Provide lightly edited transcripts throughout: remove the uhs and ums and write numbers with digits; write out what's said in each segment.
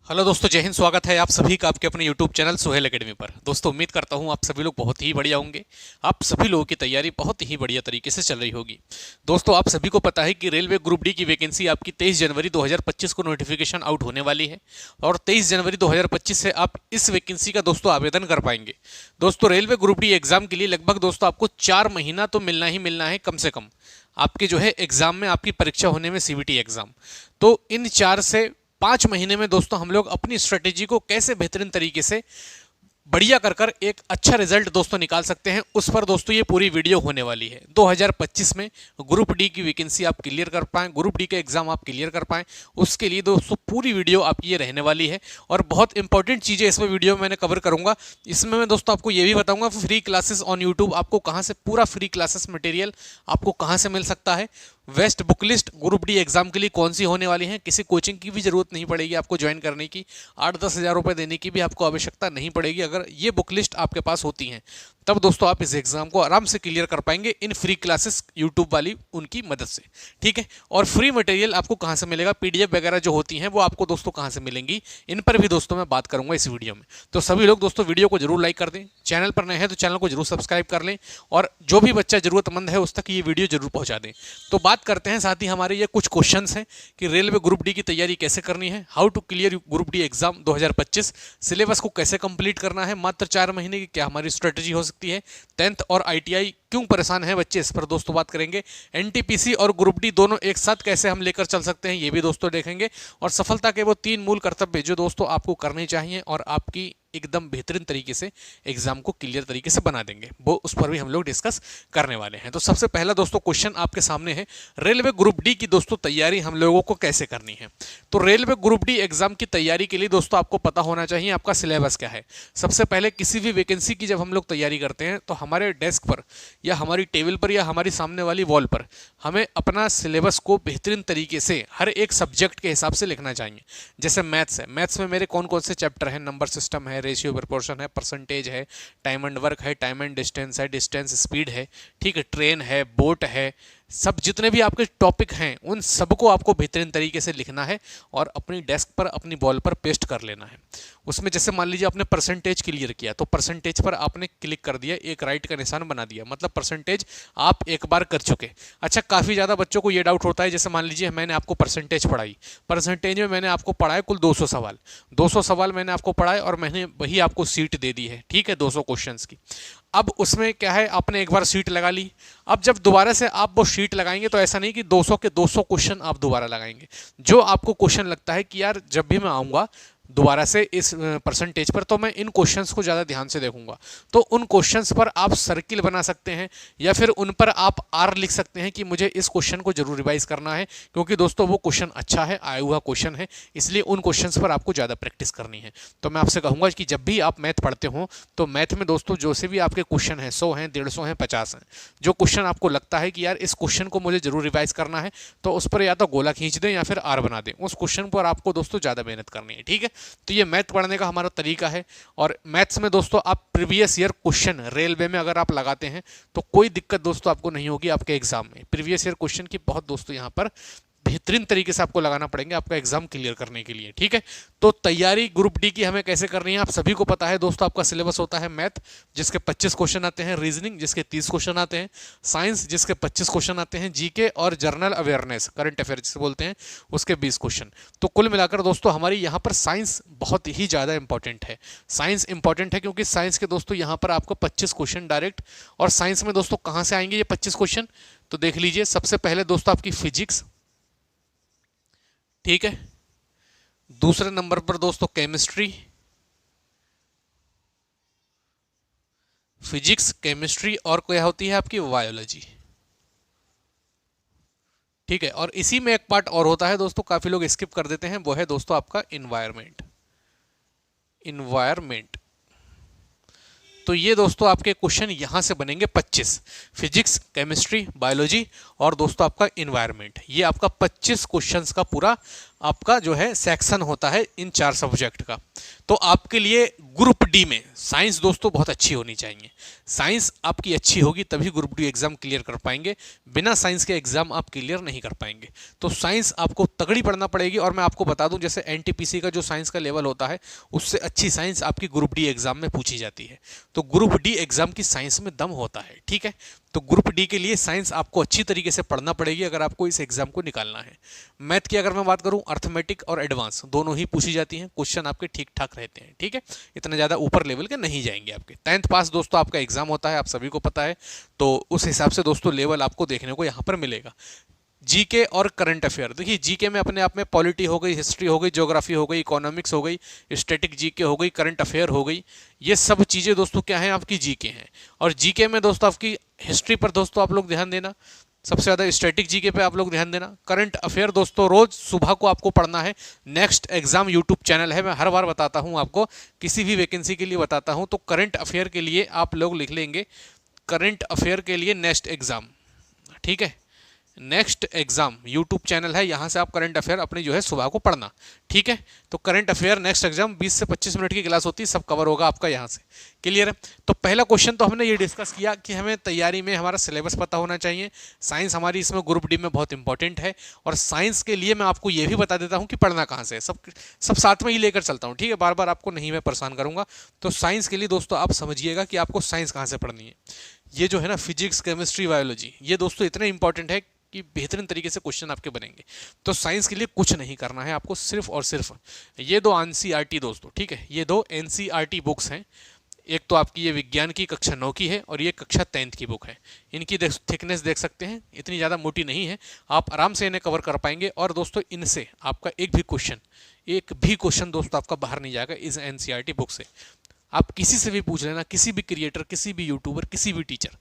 Hello दोस्तों, जय हिंद। स्वागत है आप सभी का आपके अपने यूट्यूब चैनल सोहेल एकेडमी पर। दोस्तों, उम्मीद करता हूं आप सभी लोग बहुत ही बढ़िया होंगे। आप सभी लोगों की तैयारी बहुत ही बढ़िया तरीके से चल रही होगी। दोस्तों, आप सभी को पता है कि रेलवे ग्रुप डी की वैकेंसी आपकी 23 जनवरी 2025 को नोटिफिकेशन आउट होने वाली है और 23 जनवरी 2025 से आप इस वैकेंसी का दोस्तों आवेदन कर पाएंगे। दोस्तों, रेलवे ग्रुप डी एग्जाम के लिए लगभग दोस्तों आपको 4 महीना तो मिलना ही मिलना है कम से कम, आपके जो है एग्जाम में, आपकी परीक्षा होने में, सीबीटी एग्जाम। तो इन 4 से 5 महीने में दोस्तों हम लोग अपनी स्ट्रेटेजी को कैसे बेहतरीन तरीके से बढ़िया कर कर एक अच्छा रिजल्ट दोस्तों निकाल सकते हैं, उस पर दोस्तों ये पूरी वीडियो होने वाली है। 2025 में ग्रुप डी की वैकेंसी आप क्लियर कर पाएं, ग्रुप डी का एग्जाम आप क्लियर कर पाएं, उसके लिए दोस्तों पूरी वीडियो आपकी ये रहने वाली है। और बहुत इंपॉर्टेंट चीज़ें इसमें वीडियो में मैंने कवर करूंगा। इसमें मैं दोस्तों आपको ये भी बताऊंगा फ्री क्लासेस ऑन यूट्यूब आपको कहाँ से, पूरा फ्री क्लासेस मटेरियल आपको कहाँ से मिल सकता है। Best book list group D exam के लिए कौन सी होने वाली है, किसी कोचिंग की भी जरूरत नहीं पड़ेगी आपको ज्वाइन करने की, 8-10 हज़ार रुपये देने की भी आपको आवश्यकता नहीं पड़ेगी। अगर ये बुक लिस्ट आपके पास होती हैं तब दोस्तों आप इस एग्जाम को आराम से क्लियर कर पाएंगे इन फ्री क्लासेस यूट्यूब वाली उनकी मदद से, ठीक है। और फ्री मटेरियल आपको कहाँ से मिलेगा, पीडीएफ वगैरह जो होती हैं वो आपको दोस्तों कहाँ से मिलेंगी, इन पर भी दोस्तों मैं बात करूंगा इस वीडियो में। तो सभी लोग दोस्तों वीडियो को जरूर लाइक कर दें, चैनल पर नए हैं तो चैनल को जरूर सब्सक्राइब कर लें और जो भी बच्चा जरूरतमंद है उस तक ये वीडियो जरूर पहुंचा दें। तो बात करते हैं साथ ही हमारे ये कुछ क्वेश्चंस हैं कि रेलवे ग्रुप डी की तैयारी कैसे करनी है, how to clear group D exam 2025, syllabus को कैसे कंप्लीट करना है मात्र 4 महीने की, क्या हमारी स्ट्रेटजी हो सकती है, 10th और आईटीआई क्यों परेशान है बच्चे, इस पर दोस्तों बात करेंगे। एनटीपीसी और ग्रुप डी दोनों एक साथ कैसे हम लेकर चल सकते हैं ये भी दोस्तों देखेंगे। और सफलता के वो 3 मूल कर्तव्य जो दोस्तों आपको करने चाहिए और आपकी एकदम बेहतरीन तरीके से एग्जाम को क्लियर तरीके से बना देंगे, वो उस पर भी हम लोग डिस्कस करने वाले हैं। तो सबसे पहला दोस्तों क्वेश्चन आपके सामने है, रेलवे ग्रुप डी की दोस्तों तैयारी हम लोगों को कैसे करनी है। तो रेलवे ग्रुप डी एग्जाम की तैयारी के लिए दोस्तों आपको पता होना चाहिए आपका सिलेबस क्या है। सबसे पहले किसी भी वैकेंसी की जब हम लोग तैयारी करते हैं तो हमारे डेस्क पर या हमारी टेबल पर या हमारी सामने वाली वॉल पर हमें अपना सिलेबस को बेहतरीन तरीके से हर एक सब्जेक्ट के हिसाब से लिखना चाहिए। जैसे मैथ्स है, मैथ्स में मेरे कौन कौन से चैप्टर हैं, नंबर सिस्टम है, रेशियो प्रोपोर्शन है, परसेंटेज है, टाइम एंड वर्क है, टाइम एंड डिस्टेंस है, डिस्टेंस स्पीड है, ठीक है, ट्रेन है, बोट है, सब जितने भी आपके टॉपिक हैं उन सबको आपको बेहतरीन तरीके से लिखना है और अपनी डेस्क पर, अपनी वॉल पर पेस्ट कर लेना है। उसमें जैसे मान लीजिए आपने परसेंटेज क्लियर किया तो परसेंटेज पर आपने क्लिक कर दिया, एक राइट का निशान बना दिया, मतलब परसेंटेज आप एक बार कर चुके। अच्छा, काफ़ी ज़्यादा बच्चों को ये डाउट होता है, जैसे मान लीजिए मैंने आपको परसेंटेज पढ़ाई, परसेंटेज में मैंने आपको पढ़ाए कुल 200 सवाल, 200 सवाल मैंने आपको पढ़ाए और मैंने वही आपको सीट दे दी है, ठीक है, 200 क्वेश्चंस की। अब उसमें क्या है, आपने एक बार सीट लगा ली, अब जब दोबारा से आप वो शीट लगाएंगे तो ऐसा नहीं कि 200 के 200 क्वेश्चन आप दोबारा लगाएंगे। जो आपको क्वेश्चन लगता है कि यार जब भी मैं आऊँगा दोबारा से इस परसेंटेज पर तो मैं इन क्वेश्चंस को ज़्यादा ध्यान से देखूंगा, तो उन क्वेश्चंस पर आप सर्किल बना सकते हैं या फिर उन पर आप आर लिख सकते हैं कि मुझे इस क्वेश्चन को जरूर रिवाइज करना है, क्योंकि दोस्तों वो क्वेश्चन अच्छा है, आया हुआ क्वेश्चन है, इसलिए उन क्वेश्चंस पर आपको ज़्यादा प्रैक्टिस करनी है। तो मैं आपसे कहूँगा कि जब भी आप मैथ पढ़ते हो तो मैथ में दोस्तों जो से भी आपके क्वेश्चन हैं, 100 हैं, 150 हैं, 50 हैं, जो क्वेश्चन आपको लगता है कि यार इस क्वेश्चन को मुझे जरूर रिवाइज करना है तो उस पर या तो गोला खींच दें या फिर आर बना दें, उस क्वेश्चन पर आपको दोस्तों ज़्यादा मेहनत करनी है, ठीक है। तो ये मैथ पढ़ने का हमारा तरीका है। और मैथ्स में दोस्तों आप प्रीवियस ईयर क्वेश्चन रेलवे में अगर आप लगाते हैं तो कोई दिक्कत दोस्तों आपको नहीं होगी आपके एग्जाम में। प्रीवियस ईयर क्वेश्चन की बहुत दोस्तों यहाँ पर बेहतरीन तरीके से आपको लगाना पड़ेंगे आपका एग्जाम क्लियर करने के लिए, ठीक है। तो तैयारी ग्रुप डी की हमें कैसे करनी है आप सभी को पता है दोस्तों। आपका सिलेबस होता है मैथ जिसके 25 क्वेश्चन आते हैं, रीजनिंग जिसके 30 क्वेश्चन आते हैं, साइंस जिसके 25 क्वेश्चन आते हैं, जीके और जनरल अवेयरनेस करंट अफेयर जिसे बोलते हैं उसके 20 क्वेश्चन। तो कुल मिलाकर दोस्तों हमारी यहाँ पर साइंस बहुत ही ज़्यादा इंपॉर्टेंट है। साइंस इंपॉर्टेंट है क्योंकि साइंस के दोस्तों यहाँ पर आपको 25 क्वेश्चन डायरेक्ट। और साइंस में दोस्तों कहाँ से आएंगे ये 25 क्वेश्चन, तो देख लीजिए। सबसे पहले दोस्तों आपकी फिजिक्स, ठीक है, दूसरे नंबर पर दोस्तों केमिस्ट्री, फिजिक्स, केमिस्ट्री और क्या होती है आपकी बायोलॉजी, ठीक है। और इसी में एक पार्ट और होता है दोस्तों, काफी लोग स्किप कर देते हैं, वो है दोस्तों आपका इन्वायरमेंट। इन्वायरमेंट तो ये दोस्तों आपके क्वेश्चन यहां से बनेंगे 25, फिजिक्स, केमिस्ट्री, बायोलॉजी और दोस्तों आपका इन्वायरमेंट, ये आपका 25 क्वेश्चंस का पूरा आपका जो है सेक्शन होता है इन 4 सब्जेक्ट का। तो आपके लिए ग्रुप डी में साइंस दोस्तों बहुत अच्छी होनी चाहिए। साइंस आपकी अच्छी होगी तभी ग्रुप डी एग्जाम क्लियर कर पाएंगे, बिना साइंस के एग्जाम आप क्लियर नहीं कर पाएंगे। तो साइंस आपको तगड़ी पढ़ना पड़ेगी। और मैं आपको बता दूं, जैसे एनटीपीसी का जो साइंस का लेवल होता है उससे अच्छी साइंस आपकी ग्रुप डी एग्जाम में पूछी जाती है। तो ग्रुप डी एग्जाम की साइंस में दम होता है, ठीक है। तो ग्रुप डी के लिए साइंस आपको अच्छी तरीके से पढ़ना पड़ेगी अगर आपको इस एग्जाम को निकालना है। मैथ की अगर मैं बात करूं, अर्थमेटिक और एडवांस दोनों ही पूछी जाती हैं, क्वेश्चन आपके ठीक ठाक रहते हैं, ठीक है। इतना ज़्यादा ऊपर लेवल के नहीं जाएंगे आपके। 10th पास दोस्तों आपका एग्जाम होता है, आप सभी को पता है। तो उस हिसाब से दोस्तों लेवल आपको देखने को यहाँ पर मिलेगा। जीके और करंट अफेयर, देखिए जीके में अपने आप में पॉलिटी हो गई, हिस्ट्री हो गई, ज्योग्राफी हो गई, इकोनॉमिक्स हो गई, स्टैटिक जीके हो गई, करंट अफेयर हो गई। ये सब चीज़ें दोस्तों क्या है, आपकी जीके हैं। और जीके में दोस्तों आपकी हिस्ट्री पर दोस्तों आप लोग ध्यान देना, सबसे ज़्यादा स्टैटिक जीके पे आप लोग ध्यान देना। करंट अफेयर दोस्तों रोज सुबह को आपको पढ़ना है। नेक्स्ट एग्जाम यूट्यूब चैनल है, मैं हर बार बताता हूँ आपको, किसी भी वैकेंसी के लिए बताता हूँ। तो करंट अफेयर के लिए आप लोग लिख लेंगे करंट अफेयर के लिए नेक्स्ट एग्जाम, ठीक है। नेक्स्ट एग्जाम यूट्यूब चैनल है, यहाँ से आप करंट अफेयर अपनी जो है सुबह को पढ़ना, ठीक है। तो करंट अफेयर नेक्स्ट एग्जाम 20 से 25 मिनट की क्लास होती है, सब कवर होगा आपका यहाँ से, क्लियर है। तो पहला क्वेश्चन तो हमने ये डिस्कस किया कि हमें तैयारी में हमारा सिलेबस पता होना चाहिए। साइंस हमारी इसमें ग्रुप डी में बहुत इंपॉर्टेंट है। और साइंस के लिए मैं आपको ये भी बता देता हूँ कि पढ़ना कहाँ से है, सब साथ में ही लेकर चलता हूँ, ठीक है। बार बार आपको नहीं मैं परेशान करूँगा। तो साइंस के लिए दोस्तों आप समझिएगा कि आपको साइंस कहाँ से पढ़नी है। ये जो है ना फिजिक्स, केमिस्ट्री, बायोलॉजी, ये दोस्तों इतने इंपॉर्टेंट है कि बेहतरीन तरीके से क्वेश्चन आपके बनेंगे। तो साइंस के लिए कुछ नहीं करना है आपको, सिर्फ और सिर्फ ये 2 एनसीईआरटी दोस्तों, ठीक है, ये 2 एनसीईआरटी बुक्स हैं। एक तो आपकी ये विज्ञान की कक्षा 9 की है और ये कक्षा 10th की बुक है। इनकी थिकनेस देख सकते हैं, इतनी ज़्यादा मोटी नहीं है, आप आराम से इन्हें कवर कर पाएंगे। और दोस्तों इनसे आपका एक भी क्वेश्चन दोस्तों आपका बाहर नहीं जाएगा इस एनसीईआरटी बुक से। आप किसी से भी पूछ लेना, किसी भी क्रिएटर, किसी भी यूट्यूबर, किसी भी टीचर,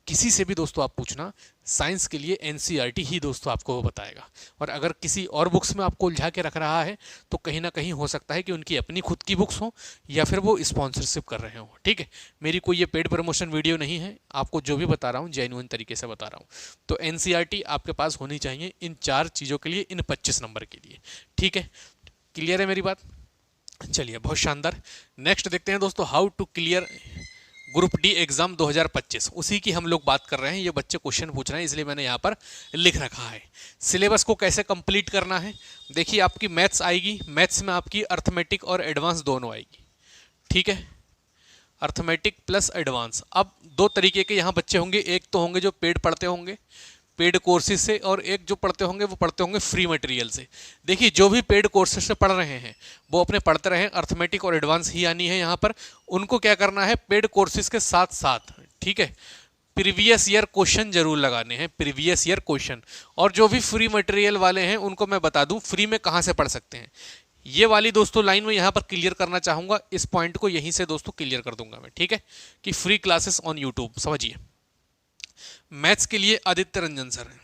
किसी से भी दोस्तों आप पूछना, साइंस के लिए एनसीईआरटी ही दोस्तों आपको वो बताएगा। और अगर किसी और बुक्स में आपको उलझा के रख रहा है तो कहीं ना कहीं हो सकता है कि उनकी अपनी खुद की बुक्स हों या फिर वो स्पॉन्सरशिप कर रहे हों, ठीक है। मेरी कोई ये पेड प्रमोशन वीडियो नहीं है, आपको जो भी बता रहा हूँ जेन्युइन तरीके से बता रहा हूँ। तो एनसीईआरटी आपके पास होनी चाहिए इन 4 चीज़ों के लिए, इन 25 नंबर के लिए, ठीक है। क्लियर है मेरी बात? चलिए बहुत शानदार। नेक्स्ट देखते हैं दोस्तों, how to clear group D exam 2025, उसी की हम लोग बात कर रहे हैं। ये बच्चे क्वेश्चन पूछ रहे हैं इसलिए मैंने यहाँ पर लिख रखा है। सिलेबस को कैसे कंप्लीट करना है, देखिए आपकी मैथ्स आएगी, मैथ्स में आपकी अर्थमेटिक और एडवांस दोनों आएगी, ठीक है। Arithmetic plus advance. अब 2 तरीके के यहाँ बच्चे होंगे, एक तो होंगे जो पेड पढ़ते होंगे पेड कोर्सेज से, और एक जो पढ़ते होंगे वो पढ़ते होंगे फ्री मटेरियल से। देखिए जो भी पेड कोर्सेज से पढ़ रहे हैं वो अपने पढ़ते रहे, अर्थमेटिक और एडवांस ही आनी है यहाँ पर। उनको क्या करना है, पेड कोर्सेज के साथ साथ, ठीक है, प्रीवियस ईयर क्वेश्चन जरूर लगाने हैं, प्रीवियस ईयर क्वेश्चन। और जो भी फ्री मटेरियल वाले हैं उनको मैं बता दूं फ्री में कहाँ से पढ़ सकते हैं। ये वाली दोस्तों लाइन में यहाँ पर क्लियर करना चाहूँगा, इस पॉइंट को यहीं से दोस्तों क्लियर कर दूंगा मैं, ठीक है, कि फ्री क्लासेस ऑन यूट्यूब। समझिए, मैथ्स के लिए आदित्य रंजन सर हैं,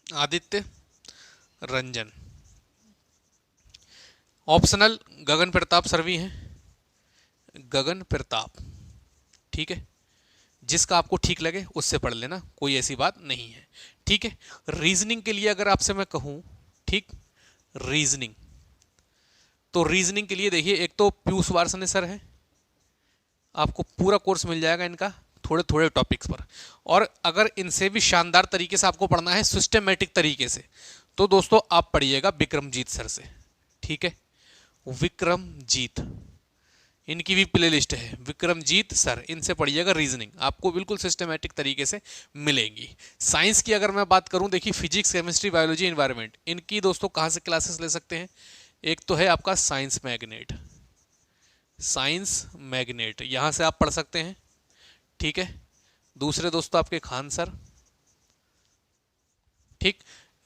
आदित्य रंजन। ऑप्शनल गगन प्रताप सर भी हैं, गगन प्रताप, ठीक है। जिसका आपको ठीक लगे उससे पढ़ लेना, कोई ऐसी बात नहीं है, ठीक है। रीजनिंग के लिए अगर आपसे मैं कहूँ, ठीक, रीजनिंग, तो रीजनिंग के लिए देखिए एक तो पीयूष वार्ष्णेय सर है, आपको पूरा कोर्स मिल जाएगा इनका थोड़े थोड़े टॉपिक्स पर। और अगर इनसे भी शानदार तरीके से आपको पढ़ना है सिस्टमेटिक तरीके से, तो दोस्तों आप पढ़िएगा विक्रमजीत सर से, ठीक है, विक्रमजीत, इनकी भी प्लेलिस्ट है, विक्रमजीत सर, इनसे पढ़िएगा रीजनिंग, आपको बिल्कुल सिस्टमेटिक तरीके से मिलेंगी। साइंस की अगर मैं बात करूं, देखिए फिजिक्स, केमिस्ट्री, बायोलॉजी, एनवायरनमेंट, इनकी दोस्तों कहाँ से क्लासेस ले सकते हैं। एक तो है आपका साइंस मैग्नेट, साइंस मैग्नेट, यहाँ से आप पढ़ सकते हैं, ठीक है। दूसरे दोस्तों आपके खान सर, ठीक,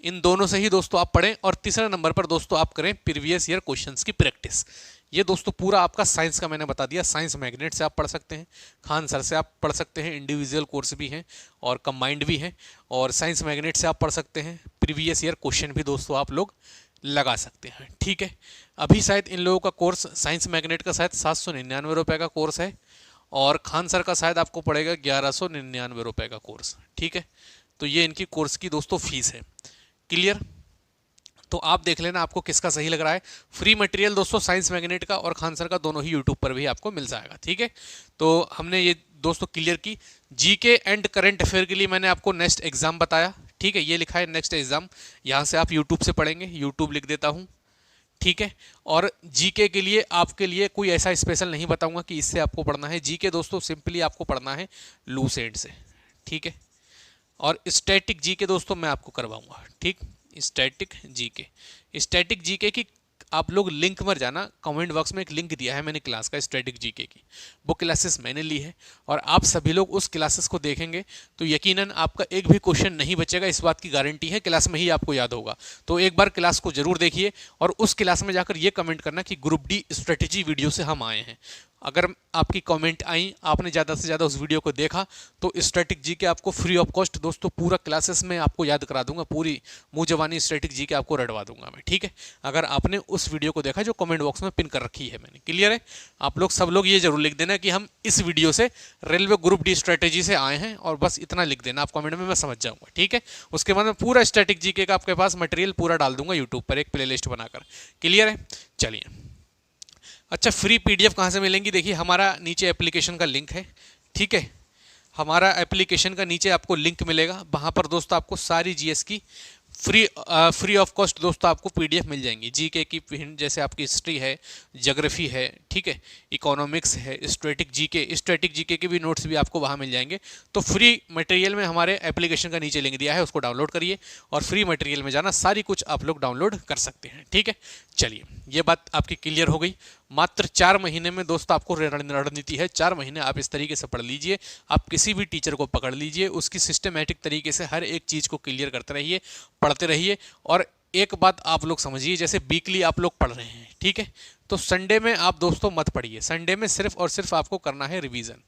इन दोनों से ही दोस्तों आप पढ़ें। और तीसरे नंबर पर दोस्तों आप करें प्रीवियस ईयर क्वेश्चंस की प्रैक्टिस। ये दोस्तों पूरा आपका साइंस का मैंने बता दिया, साइंस मैग्नेट से आप पढ़ सकते हैं, खान सर से आप पढ़ सकते हैं, इंडिविजुअल कोर्स भी हैं और कंबाइंड भी हैं, और साइंस मैग्नेट से आप पढ़ सकते हैं, प्रीवियस ईयर क्वेश्चन भी दोस्तों आप लोग लगा सकते हैं, ठीक है। अभी शायद इन लोगों का कोर्स साइंस मैग्नेट का शायद 799 रुपये का कोर्स है, और खान सर का शायद आपको पड़ेगा 1199 रुपये का कोर्स, ठीक है। तो ये इनकी कोर्स की दोस्तों फीस है, क्लियर। तो आप देख लेना आपको किसका सही लग रहा है। फ्री मटेरियल दोस्तों साइंस मैग्नेट का और खान सर का दोनों ही यूट्यूब पर भी आपको मिल जाएगा। ठीक है, तो हमने ये दोस्तों क्लियर की। जीके एंड करंट अफेयर के लिए मैंने आपको नेक्स्ट एग्जाम बताया। ठीक है, ये लिखा है नेक्स्ट एग्जाम, यहाँ से आप यूट्यूब से पढ़ेंगे, यूट्यूब लिख देता हूँ। ठीक है, और जीके के लिए आपके लिए कोई ऐसा स्पेशल नहीं बताऊंगा कि इससे आपको पढ़ना है। जीके दोस्तों सिंपली आपको पढ़ना है लूस एंड से। ठीक है, और स्टैटिक जीके दोस्तों मैं आपको करवाऊंगा। ठीक, स्टैटिक जीके, स्टैटिक जीके की आप लोग लिंक पर जाना, कमेंट बॉक्स में एक लिंक दिया है मैंने क्लास का स्टैटिक जीके की, वो क्लासेस मैंने ली है और आप सभी लोग उस क्लासेस को देखेंगे तो यकीनन आपका एक भी क्वेश्चन नहीं बचेगा, इस बात की गारंटी है। क्लास में ही आपको याद होगा। तो एक बार क्लास को जरूर देखिए और उस क्लास में जाकर ये कमेंट करना कि ग्रुप डी स्ट्रेटेजी वीडियो से हम आए हैं। अगर आपकी कमेंट आई, आपने ज़्यादा से ज़्यादा उस वीडियो को देखा, तो स्टैटिक जीके आपको फ्री ऑफ कॉस्ट दोस्तों पूरा क्लासेस में आपको याद करा दूंगा, पूरी मुँह जबानी स्टैटिक जीके आपको रटवा दूंगा मैं। ठीक है, अगर आपने उस वीडियो को देखा जो कमेंट बॉक्स में पिन कर रखी है मैंने। क्लियर है? आप लोग सब लोग ये जरूर लिख देना कि हम इस वीडियो से रेलवे ग्रुप डी स्ट्रेटेजी से आए हैं, और बस इतना लिख देना आप कमेंट में, मैं समझ जाऊंगा। ठीक है, उसके बाद मैं पूरा स्टैटिक जीके का आपके पास मटेरियल पूरा डाल दूंगा यूट्यूब पर एक प्लेलिस्ट बनाकर। क्लियर है? चलिए, अच्छा फ्री पीडीएफ कहाँ से मिलेंगी? देखिए हमारा नीचे एप्लीकेशन का लिंक है। ठीक है, हमारा एप्लीकेशन का नीचे आपको लिंक मिलेगा, वहाँ पर दोस्तों आपको सारी जीएस की फ्री ऑफ कॉस्ट दोस्तों आपको पीडीएफ मिल जाएंगी। जीके की जैसे आपकी हिस्ट्री है, ज्योग्राफी है, ठीक है, इकोनॉमिक्स है, स्टैटिक जीके के भी नोट्स भी आपको वहाँ मिल जाएंगे। तो फ्री मटेरियल में हमारे एप्लीकेशन का नीचे लिंक दिया है, उसको डाउनलोड करिए और फ्री मटेरियल में जाना, सारी कुछ आप लोग डाउनलोड कर सकते हैं। ठीक है, चलिए ये बात आपकी क्लियर हो गई। मात्र 4 महीने में दोस्तों आपको रणनीति है, 4 महीने आप इस तरीके से पढ़ लीजिए। आप किसी भी टीचर को पकड़ लीजिए, उसकी सिस्टमेटिक तरीके से हर एक चीज़ को क्लियर करते रहिए, पढ़ते रहिए। और एक बात आप लोग समझिए, जैसे वीकली आप लोग पढ़ रहे हैं, ठीक है, तो संडे में आप दोस्तों मत पढ़िए। संडे में सिर्फ और सिर्फ आपको करना है रिवीजन।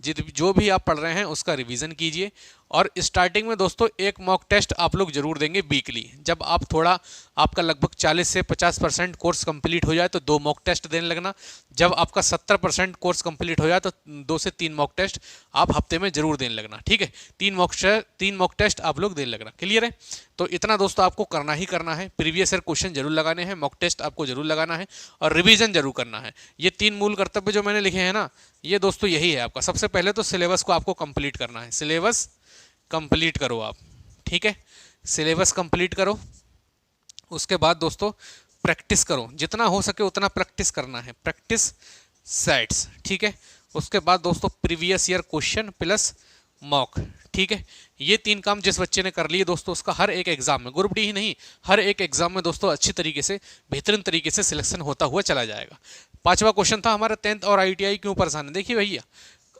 जो भी आप पढ़ रहे हैं उसका रिवीजन कीजिए। और स्टार्टिंग में दोस्तों एक मॉक टेस्ट आप लोग जरूर देंगे वीकली। जब आप थोड़ा आपका लगभग 40 से 50% कोर्स कंप्लीट हो जाए तो 2 मॉक टेस्ट देने लगना। जब आपका 70% कोर्स कंप्लीट हो जाए तो 2 से 3 मॉक टेस्ट आप हफ्ते में जरूर देने लगना। ठीक है, 3 मॉक टेस्ट आप लोग देने लगना। क्लियर है? तो इतना दोस्तों आपको करना ही करना है। प्रीवियस ईयर क्वेश्चन जरूर लगाने हैं, मॉक टेस्ट आपको जरूर लगाना है और रिवीजन जरूर करना है। ये 3 मूल कर्तव्य जो मैंने लिखे हैं ना, ये दोस्तों यही है आपका। सबसे पहले तो सिलेबस को आपको कंप्लीट करना है। सिलेबस कंप्लीट करो आप। ठीक है, सिलेबस कंप्लीट करो। उसके बाद दोस्तों प्रैक्टिस करो, जितना हो सके उतना प्रैक्टिस करना है, प्रैक्टिस सेट्स। ठीक है, उसके बाद दोस्तों previous year question plus mock. ठीक है, ये 3 काम जिस बच्चे ने कर लिए दोस्तों, उसका हर एक एग्जाम में, ग्रुप डी ही नहीं, हर एक एग्जाम में दोस्तों अच्छी तरीके से, बेहतरीन तरीके से सिलेक्शन होता हुआ चला जाएगा। 5वां क्वेश्चन था हमारा 10th और आईटीआई क्यों परेशान है। देखिए भैया,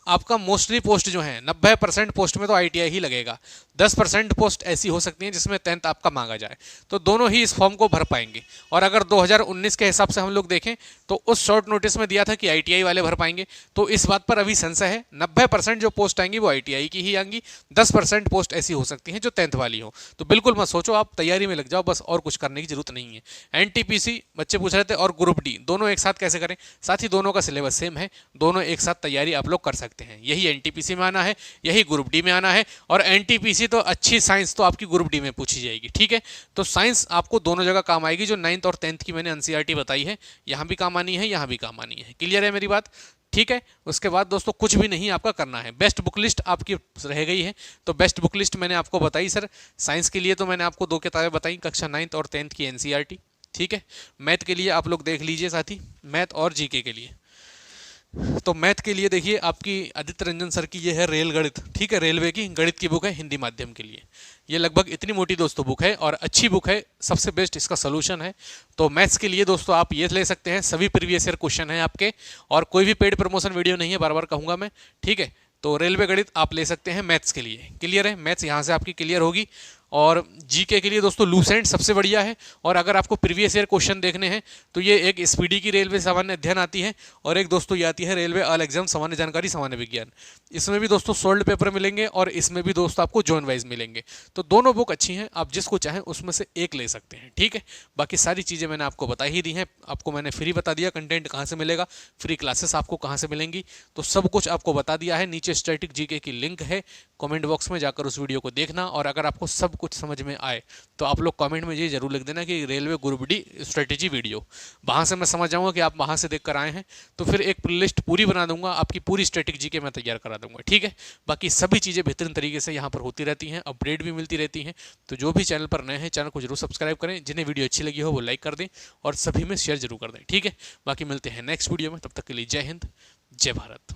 आपका मोस्टली पोस्ट जो है 90% पोस्ट में तो आईटीआई ही लगेगा। 10% पोस्ट ऐसी हो सकती हैं जिसमें 10th आपका मांगा जाए, तो दोनों ही इस फॉर्म को भर पाएंगे। और अगर 2019 के हिसाब से हम लोग देखें तो उस शॉर्ट नोटिस में दिया था कि आईटीआई वाले भर पाएंगे, तो इस बात पर अभी संशय है। 90% जो पोस्ट आएंगी वो आईटीआई की ही आएंगी, 10% पोस्ट ऐसी हो सकती हैं जो 10th वाली हो। तो बिल्कुल मत सोचो, आप तैयारी में लग जाओ बस, और कुछ करने की जरूरत नहीं है। एनटीपीसी बच्चे पूछ रहे थे और ग्रुप डी दोनों एक साथ कैसे करें? साथ ही दोनों का सिलेबस सेम है, दोनों एक साथ तैयारी आप लोग कर सकते हैं। यही एनटीपीसी में आना है, यही ग्रुप डी में आना है। और एनटीपीसी तो अच्छी साइंस तो आपकी ग्रुप डी में पूछी जाएगी। ठीक है, तो साइंस आपको दोनों जगह काम आएगी। जो 9th और 10th की मैंने एनसीईआरटी बताई है, यहाँ भी काम आनी है, यहाँ भी काम आनी है। क्लियर है मेरी बात? ठीक है, उसके बाद दोस्तों कुछ भी नहीं आपका करना है। बेस्ट बुक लिस्ट आपकी रह गई है, तो बेस्ट बुक लिस्ट मैंने आपको बताई सर। साइंस के लिए तो मैंने आपको 2 किताबें बताई, कक्षा 9th और 10th की एनसीईआरटी। ठीक है, मैथ के लिए आप लोग देख लीजिए साथी, मैथ और जीके के लिए। तो मैथ के लिए देखिए आपकी आदित्य रंजन सर की ये है रेल गणित। ठीक है, रेलवे की गणित की बुक है हिंदी माध्यम के लिए। ये लगभग इतनी मोटी दोस्तों बुक है और अच्छी बुक है, सबसे बेस्ट इसका सोल्यूशन है। तो मैथ्स के लिए दोस्तों आप ये ले सकते हैं, सभी प्रीवियस ईयर क्वेश्चन है आपके, और कोई भी पेड प्रमोशन वीडियो नहीं है, बार बार कहूँगा मैं। ठीक है, तो रेलवे गणित आप ले सकते हैं मैथ्स के लिए। क्लियर है? मैथ्स यहाँ से आपकी क्लियर होगी। और जीके के लिए दोस्तों लूसेंट सबसे बढ़िया है। और अगर आपको प्रीवियस ईयर क्वेश्चन देखने हैं तो ये एक स्पीडी की रेलवे सामान्य अध्ययन आती है, और एक दोस्तों ये आती है रेलवे ऑल एग्जाम सामान्य जानकारी सामान्य विज्ञान। इसमें भी दोस्तों सोल्ड पेपर मिलेंगे और इसमें भी दोस्तों आपको जोन वाइज मिलेंगे। तो दोनों बुक अच्छी हैं, आप जिसको चाहें उसमें से एक ले सकते हैं। ठीक है, बाकी सारी चीज़ें मैंने आपको बता ही दी हैं। आपको मैंने फ्री बता दिया, कंटेंट कहाँ से मिलेगा, फ्री क्लासेस आपको कहाँ से मिलेंगी, तो सब कुछ आपको बता दिया है। नीचे स्टैटिक जीके की लिंक है, कमेंट बॉक्स में जाकर उस वीडियो को देखना, और अगर आपको सब कुछ समझ में आए तो आप लोग कमेंट में ये जरूर लिख देना कि railway group D strategy video. वहाँ से मैं समझ जाऊँगा कि आप वहाँ से देख कर आए हैं, तो फिर एक प्लेलिस्ट पूरी बना दूंगा, आपकी पूरी स्ट्रेटेजी के मैं तैयार करा दूंगा, ठीक है। बाकी सभी चीज़ें बेहतरीन तरीके से यहाँ पर होती रहती हैं, अपडेट भी मिलती रहती हैं। तो जो भी चैनल पर नए हैं, चैनल को जरूर सब्सक्राइब करें, जिन्हें वीडियो अच्छी लगी हो वो लाइक कर दें और सभी में शेयर जरूर कर दें, ठीक है। बाकी मिलते हैं नेक्स्ट वीडियो में, तब तक के लिए जय हिंद, जय भारत।